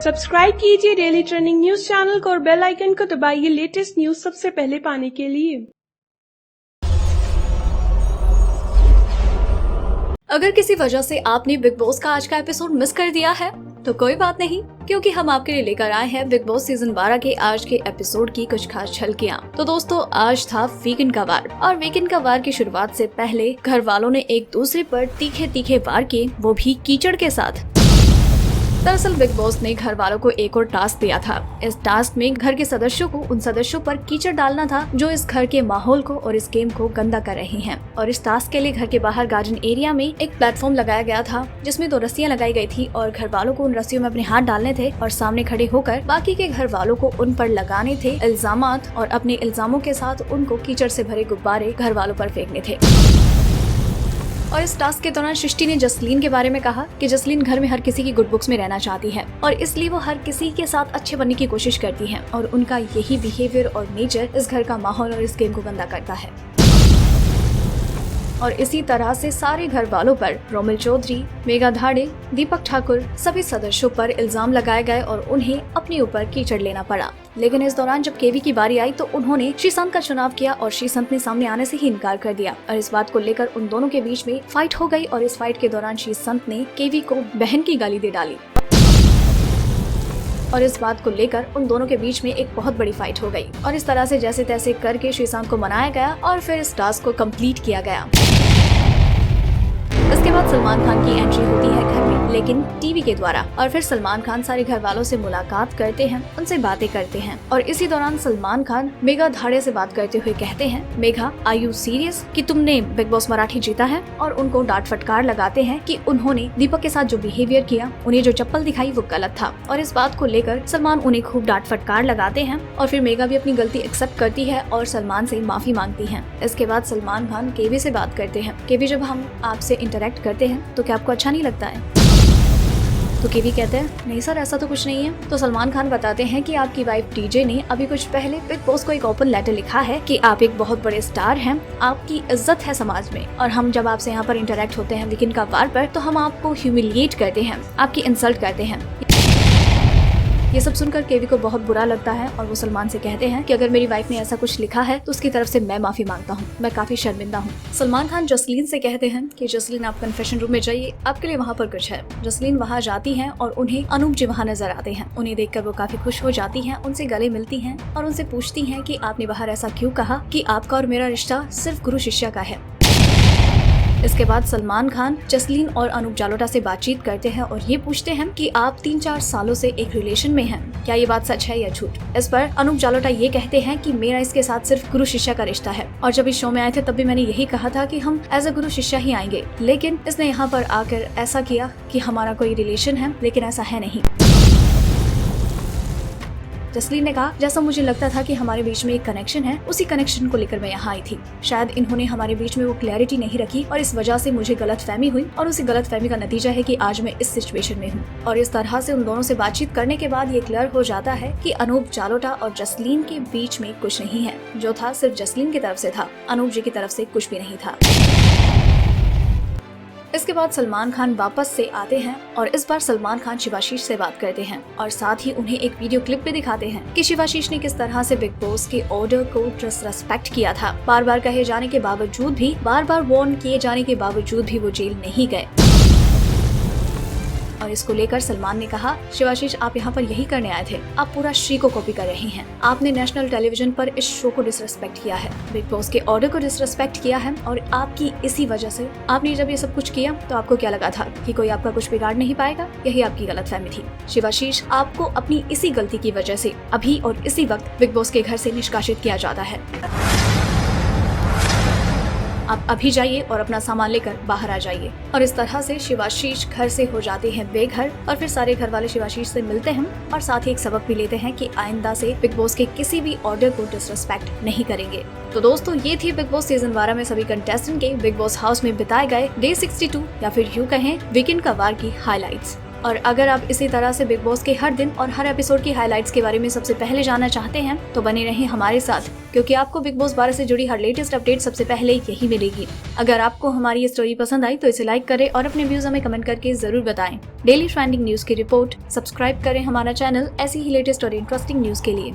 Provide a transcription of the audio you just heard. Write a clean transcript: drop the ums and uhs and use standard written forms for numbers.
Subscribe कीजिए daily trending news channel को और बेल आइकन को दबाइए लेटेस्ट न्यूज सबसे पहले पाने के लिए। अगर किसी वजह से आपने बिग बॉस का आज का एपिसोड मिस कर दिया है तो कोई बात नहीं, क्योंकि हम आपके लिए लेकर आए हैं बिग बॉस सीजन 12 के आज के एपिसोड की कुछ खास झलकियां। तो दोस्तों, आज था वीकेंड का वार और वीकेंड का वार की शुरुआत से पहले घर वालों ने एक दूसरे पर तीखे तीखे वार किए, वो भी कीचड़ के साथ। दरअसल बिग बॉस ने घर वालों को एक और टास्क दिया था। इस टास्क में घर के सदस्यों को उन सदस्यों पर कीचड़ डालना था जो इस घर के माहौल को और इस गेम को गंदा कर रहे हैं। और इस टास्क के लिए घर के बाहर गार्डन एरिया में एक प्लेटफॉर्म लगाया गया था जिसमें 2 रस्सियां लगाई गई थी और घर वालों को उन रस्सियों में अपने हाथ डालने थे और सामने खड़े होकर बाकी के घर वालों को उन पर लगाने थे इल्जामात और अपने इल्जामों के साथ उनको कीचड़ से भरे गुब्बारे घर वालों पर फेंकने थे। और इस टास्क के दौरान सृष्टि ने जसलीन के बारे में कहा कि जसलीन घर में हर किसी की गुड बुक्स में रहना चाहती है और इसलिए वो हर किसी के साथ अच्छे बनने की कोशिश करती है और उनका यही बिहेवियर और नेचर इस घर का माहौल और इस गेम को गंदा करता है। और इसी तरह से सारे घर वालों पर रोमिल चौधरी, मेघा धाड़े, दीपक ठाकुर सभी सदस्यों पर इल्जाम लगाए गए और उन्हें अपने ऊपर कीचड़ लेना पड़ा। लेकिन इस दौरान जब केवी की बारी आई तो उन्होंने श्रीसंत का चुनाव किया और श्रीसंत ने सामने आने से ही इनकार कर दिया और इस बात को लेकर उन दोनों के बीच में फाइट हो गई और इस फाइट के दौरान श्रीसंत ने केवी को बहन की गाली दे डाली और इस बात को लेकर उन दोनों के बीच में एक बहुत बड़ी फाइट हो गई और इस तरह से जैसे तैसे करके श्रीसंत को मनाया गया और फिर इस टास्क को कंप्लीट किया गया। इसके बाद सलमान खान की एंट्री होती है घर में, लेकिन टीवी के द्वारा। और फिर सलमान खान सारे घर वालों से मुलाकात करते हैं, उनसे बातें करते हैं और इसी दौरान सलमान खान मेघा धाड़े से बात करते हुए कहते हैं, मेघा आर यू सीरियस कि तुमने बिग बॉस मराठी जीता है? और उनको डांट फटकार लगाते हैं कि उन्होंने दीपक के साथ जो बिहेवियर किया, उन्हें जो चप्पल दिखाई वो गलत था। और इस बात को लेकर सलमान उन्हें खूब डांट फटकार लगाते हैं और फिर मेघा भी अपनी गलती एक्सेप्ट करती है और सलमान से माफी मांगती है। इसके बाद सलमान खान केवी से बात करते हैं, केवी जब हम आपसे इंटरेक्ट करते हैं तो क्या आपको अच्छा नहीं लगता है? तो केवी कहते हैं, नहीं सर, ऐसा तो कुछ नहीं है। तो सलमान खान बताते हैं कि आपकी वाइफ टीजे ने अभी कुछ पहले बिग बॉस को एक ओपन लेटर लिखा है कि आप एक बहुत बड़े स्टार हैं, आपकी इज्जत है समाज में और हम जब आपसे यहाँ पर इंटरेक्ट होते हैं वीकेंड का वार पर तो हम आपको ह्यूमिलिएट करते हैं, आपकी इंसल्ट करते हैं। ये सब सुनकर केवी को बहुत बुरा लगता है और वो सलमान से कहते हैं कि अगर मेरी वाइफ ने ऐसा कुछ लिखा है तो उसकी तरफ से मैं माफी मांगता हूँ, मैं काफी शर्मिंदा हूँ। सलमान खान जसलीन से कहते हैं कि जसलीन आप कन्फेशन रूम में जाइए, आपके लिए वहाँ पर कुछ है। जसलीन वहाँ जाती हैं और उन्हें अनूप जी वहाँ नजर आते हैं। उन्हें देखकर वो काफी खुश हो जाती हैं, उनसे गले मिलती हैं और उनसे पूछती हैं कि आपने बाहर ऐसा क्यों कहा कि आपका और मेरा रिश्ता सिर्फ गुरु शिष्य का है। इसके बाद सलमान खान जसलीन और अनूप जालोटा से बातचीत करते हैं और ये पूछते हैं कि आप 3-4 सालों से एक रिलेशन में हैं, क्या ये बात सच है या झूठ? इस पर अनूप जालोटा ये कहते हैं कि मेरा इसके साथ सिर्फ गुरु शिष्य का रिश्ता है और जब इस शो में आए थे तब भी मैंने यही कहा था कि हम एज अ गुरु शिष्य ही आएंगे, लेकिन इसने यहाँ पर आकर ऐसा किया कि हमारा कोई रिलेशन है, लेकिन ऐसा है नहीं। जसलीन ने कहा, जैसा मुझे लगता था कि हमारे बीच में एक कनेक्शन है, उसी कनेक्शन को लेकर मैं यहाँ आई थी। शायद इन्होंने हमारे बीच में वो क्लैरिटी नहीं रखी और इस वजह से मुझे गलतफहमी हुई और उसी गलतफहमी का नतीजा है कि आज मैं इस सिचुएशन में हूँ। और इस तरह से उन दोनों से बातचीत करने के बाद ये क्लियर हो जाता है कि अनूप जालोटा और जसलीन के बीच में कुछ नहीं है। जो था सिर्फ जसलीन की तरफ से था, अनूप जी की तरफ से कुछ भी नहीं था। इसके बाद सलमान खान वापस से आते हैं और इस बार सलमान खान शिवाशीष से बात करते हैं और साथ ही उन्हें एक वीडियो क्लिप भी दिखाते हैं कि शिवाशीष ने किस तरह से बिग बॉस के ऑर्डर को डिसरेस्पेक्ट किया था। बार बार कहे जाने के बावजूद भी, बार बार वार्न किए जाने के बावजूद भी वो जेल नहीं गए। और इसको लेकर सलमान ने कहा, शिवाशीष आप यहाँ पर यही करने आए थे, आप पूरा श्री को कॉपी कर रहे हैं। आपने नेशनल टेलीविजन पर इस शो को डिसरेस्पेक्ट किया है, बिग बॉस के ऑर्डर को डिसरेस्पेक्ट किया है और आपकी इसी वजह से आपने जब ये सब कुछ किया तो आपको क्या लगा था कि कोई आपका कुछ बिगाड़ नहीं पाएगा? यही आपकी गलतफहमी थी। शिवाशीष आपको अपनी इसी गलती की वजह से अभी और इसी वक्त बिग बॉस के घर से निष्कासित किया जाता है। आप अभी जाइए और अपना सामान लेकर बाहर आ जाइए। और इस तरह से शिवाशीष घर से हो जाते हैं बेघर और फिर सारे घर वाले शिवाशीष से मिलते हैं और साथ ही एक सबक भी लेते हैं कि आइंदा से बिग बॉस के किसी भी ऑर्डर को डिसरेस्पेक्ट नहीं करेंगे। तो दोस्तों, ये थी बिग बॉस सीजन 12 में सभी कंटेस्टेंट के बिग बॉस हाउस में बिताए गए डे 62 या फिर यूं कहें वीकेंड का वार की हाइलाइट्स। और अगर आप इसी तरह से बिग बॉस के हर दिन और हर एपिसोड की हाइलाइट्स के बारे में सबसे पहले जानना चाहते हैं तो बने रहें हमारे साथ, क्योंकि आपको बिग बॉस 12 से जुड़ी हर लेटेस्ट अपडेट सबसे पहले यही मिलेगी। अगर आपको हमारी ये स्टोरी पसंद आई तो इसे लाइक करें और अपने व्यूज हमें कमेंट करके जरूर बताएं। डेली ट्रेंडिंग न्यूज की रिपोर्ट सब्सक्राइब करें हमारा चैनल ऐसी ही लेटेस्ट और इंटरेस्टिंग न्यूज के लिए।